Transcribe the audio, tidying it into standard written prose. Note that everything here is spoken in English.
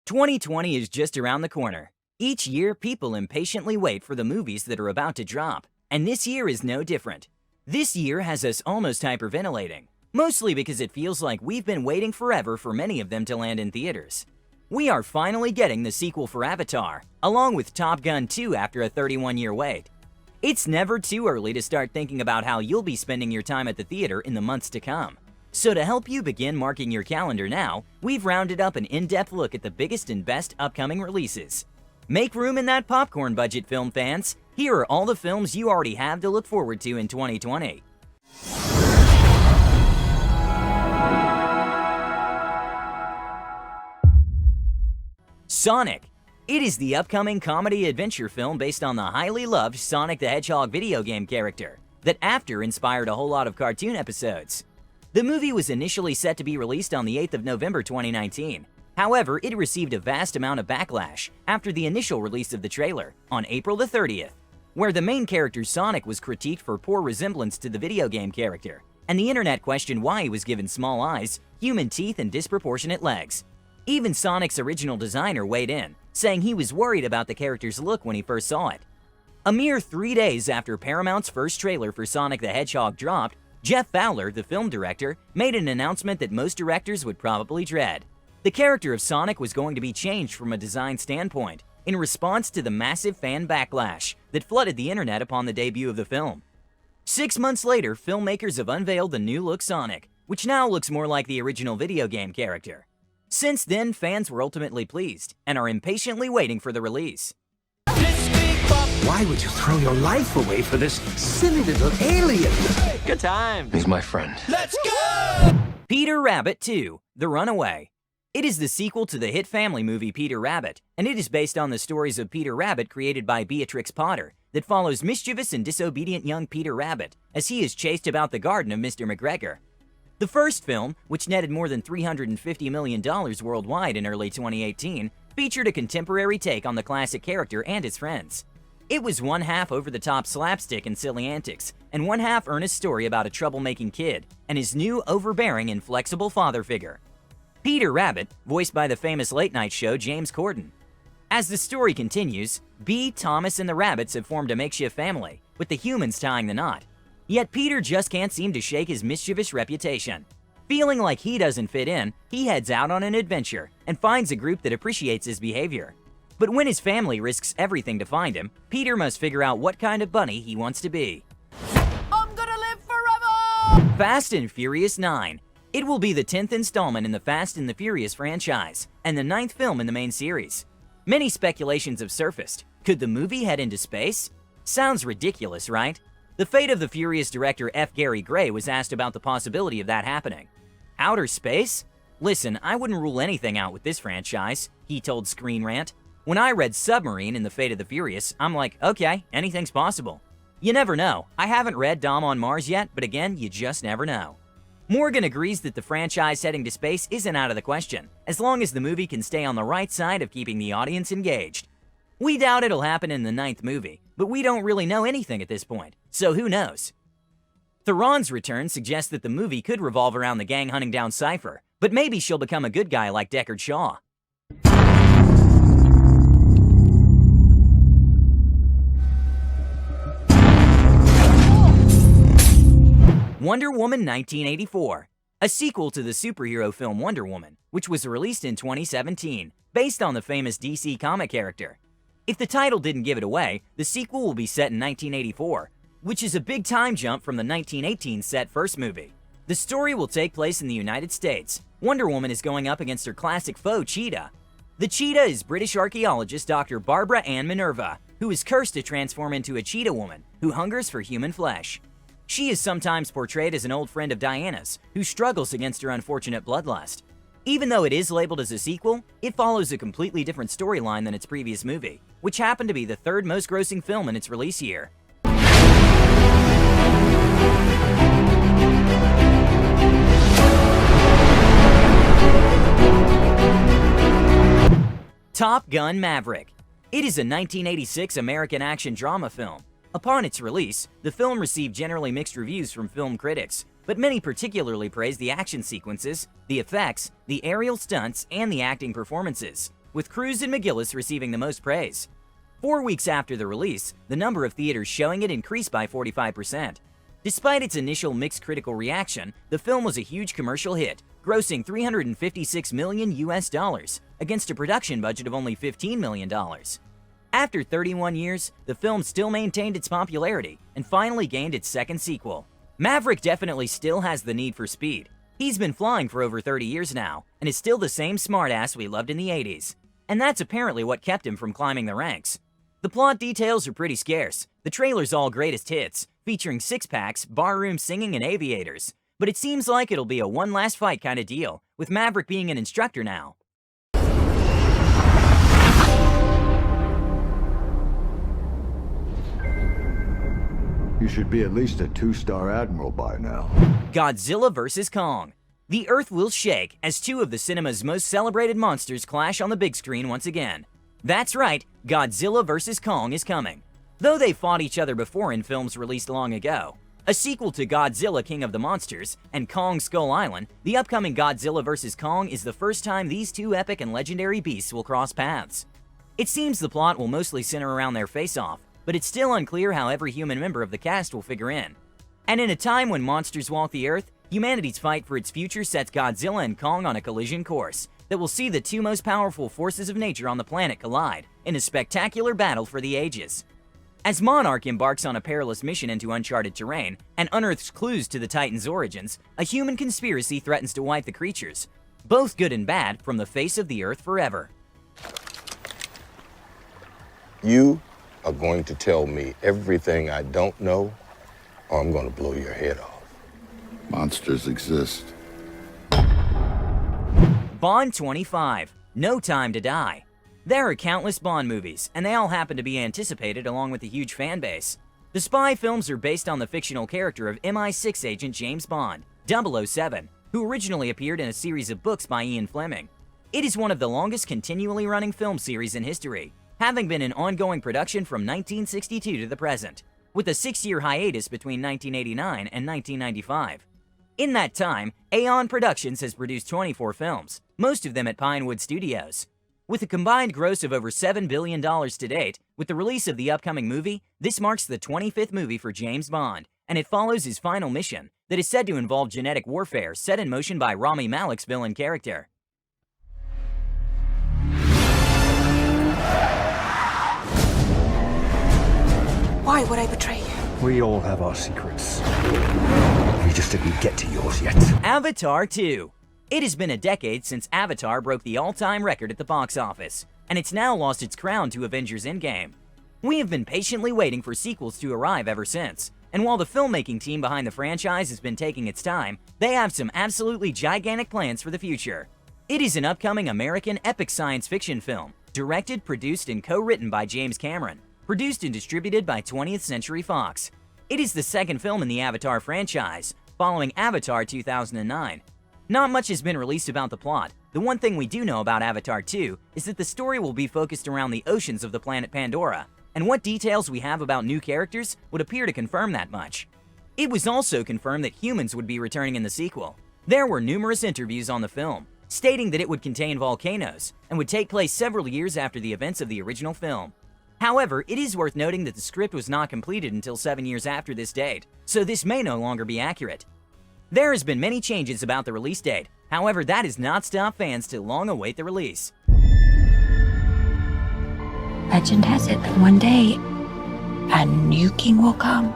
2020 is just around the corner. Each year, people impatiently wait for the movies that are about to drop, and this year is no different. This year has us almost hyperventilating, mostly because it feels like we've been waiting forever for many of them to land in theaters. We are finally getting the sequel for Avatar, along with Top Gun 2 after a 31-year wait. It's never too early to start thinking about how you'll be spending your time at the theater in the months to come. So to help you begin marking your calendar now, we've rounded up an in-depth look at the biggest and best upcoming releases. Make room in that popcorn budget, film fans. Here are all the films you already have to look forward to in 2020. Sonic. It is the upcoming comedy-adventure film based on the highly loved Sonic the Hedgehog video game character that after inspired a whole lot of cartoon episodes. The movie was initially set to be released on the 8th of November 2019. However, it received a vast amount of backlash after the initial release of the trailer on April the 30th, where the main character Sonic was critiqued for poor resemblance to the video game character, and the internet questioned why he was given small eyes, human teeth, and disproportionate legs. Even Sonic's original designer weighed in, saying he was worried about the character's look when he first saw it. A mere 3 days after Paramount's first trailer for Sonic the Hedgehog dropped, Jeff Fowler, the film director, made an announcement that most directors would probably dread. The character of Sonic was going to be changed from a design standpoint in response to the massive fan backlash that flooded the internet upon the debut of the film. 6 months later, filmmakers have unveiled the new-look Sonic, which now looks more like the original video game character. Since then, fans were ultimately pleased and are impatiently waiting for the release. Why would you throw your life away for this silly little alien? Good time. He's my friend. Let's go! Peter Rabbit 2: The Runaway. It is the sequel to the hit family movie Peter Rabbit, and it is based on the stories of Peter Rabbit created by Beatrix Potter that follows mischievous and disobedient young Peter Rabbit as he is chased about the garden of Mr. McGregor. The first film, which netted more than $350 million worldwide in early 2018, featured a contemporary take on the classic character and his friends. It was one half over-the-top slapstick and silly antics, and one half earnest story about a troublemaking kid and his new overbearing and flexible father figure. Peter Rabbit, voiced by the famous late-night show James Corden. As the story continues, Bee, Thomas, and the rabbits have formed a makeshift family, with the humans tying the knot. Yet Peter just can't seem to shake his mischievous reputation. Feeling like he doesn't fit in, he heads out on an adventure and finds a group that appreciates his behavior. But when his family risks everything to find him, Peter must figure out what kind of bunny he wants to be. I'm gonna live forever! Fast and Furious 9. It will be the 10th installment in the Fast and the Furious franchise, and the 9th film in the main series. Many speculations have surfaced. Could the movie head into space? Sounds ridiculous, right? The Fate of the Furious director F. Gary Gray was asked about the possibility of that happening. Outer space? Listen, I wouldn't rule anything out with this franchise, he told Screen Rant. When I read Submarine in The Fate of the Furious, I'm like, okay, anything's possible. You never know. I haven't read Dom on Mars yet, but again, you just never know. Morgan agrees that the franchise heading to space isn't out of the question, as long as the movie can stay on the right side of keeping the audience engaged. We doubt it'll happen in the 9th movie, but we don't really know anything at this point, so who knows? Theron's return suggests that the movie could revolve around the gang hunting down Cypher, but maybe she'll become a good guy like Deckard Shaw. Wonder Woman 1984, a sequel to the superhero film Wonder Woman, which was released in 2017, based on the famous DC comic character. If the title didn't give it away, the sequel will be set in 1984, which is a big time jump from the 1918 set first movie. The story will take place in the United States. Wonder Woman is going up against her classic foe, Cheetah. The Cheetah is British archaeologist Dr. Barbara Ann Minerva, who is cursed to transform into a cheetah woman who hungers for human flesh. She is sometimes portrayed as an old friend of Diana's, who struggles against her unfortunate bloodlust. Even though it is labeled as a sequel, it follows a completely different storyline than its previous movie, which happened to be the third most grossing film in its release year. Top Gun Maverick. It is a 1986 American action drama film. Upon its release, the film received generally mixed reviews from film critics, but many particularly praised the action sequences, the effects, the aerial stunts, and the acting performances, with Cruise and McGillis receiving the most praise. 4 weeks after the release, the number of theaters showing it increased by 45%. Despite its initial mixed critical reaction, the film was a huge commercial hit, grossing $356 million against a production budget of only $15 million. After 31 years, the film still maintained its popularity and finally gained its second sequel. Maverick definitely still has the need for speed. He's been flying for over 30 years now and is still the same smartass we loved in the 80s. And that's apparently what kept him from climbing the ranks. The plot details are pretty scarce. The trailer's all greatest hits, featuring six-packs, barroom singing, and aviators. But it seems like it'll be a one last fight kind of deal, with Maverick being an instructor now. You should be at least a 2-star admiral by now. Godzilla vs. Kong. The earth will shake as two of the cinema's most celebrated monsters clash on the big screen once again. That's right, Godzilla vs. Kong is coming. Though they fought each other before in films released long ago. A sequel to Godzilla King of the Monsters and Kong Skull Island, the upcoming Godzilla vs. Kong is the first time these two epic and legendary beasts will cross paths. It seems the plot will mostly center around their face-off, but it's still unclear how every human member of the cast will figure in. And in a time when monsters walk the earth, humanity's fight for its future sets Godzilla and Kong on a collision course that will see the two most powerful forces of nature on the planet collide in a spectacular battle for the ages. As Monarch embarks on a perilous mission into uncharted terrain and unearths clues to the Titan's origins, a human conspiracy threatens to wipe the creatures, both good and bad, from the face of the earth forever. You are going to tell me everything I don't know, or I'm going to blow your head off. Monsters exist. Bond 25, No Time to Die. There are countless Bond movies, and they all happen to be anticipated along with a huge fan base. The spy films are based on the fictional character of MI6 agent James Bond, 007, who originally appeared in a series of books by Ian Fleming. It is one of the longest continually running film series in history, having been in ongoing production from 1962 to the present, with a 6-year hiatus between 1989 and 1995. In that time, Aeon Productions has produced 24 films, most of them at Pinewood Studios. With a combined gross of over $7 billion to date, with the release of the upcoming movie, this marks the 25th movie for James Bond, and it follows his final mission that is said to involve genetic warfare set in motion by Rami Malek's villain character. Why would I betray you? We all have our secrets. We just didn't get to yours yet. Avatar 2. It has been a decade since Avatar broke the all-time record at the box office, and it's now lost its crown to Avengers Endgame. We have been patiently waiting for sequels to arrive ever since, and while the filmmaking team behind the franchise has been taking its time, they have some absolutely gigantic plans for the future. It is an upcoming American epic science fiction film, directed, produced, and co-written by James Cameron, produced and distributed by 20th Century Fox. It is the second film in the Avatar franchise, following Avatar 2009. Not much has been released about the plot. The one thing we do know about Avatar 2 is that the story will be focused around the oceans of the planet Pandora, and what details we have about new characters would appear to confirm that much. It was also confirmed that humans would be returning in the sequel. There were numerous interviews on the film, stating that it would contain volcanoes and would take place several years after the events of the original film. However, it is worth noting that the script was not completed until 7 years after this date, so this may no longer be accurate. There has been many changes about the release date, however that has not stopped fans to long await the release. Legend has it that one day, a new king will come.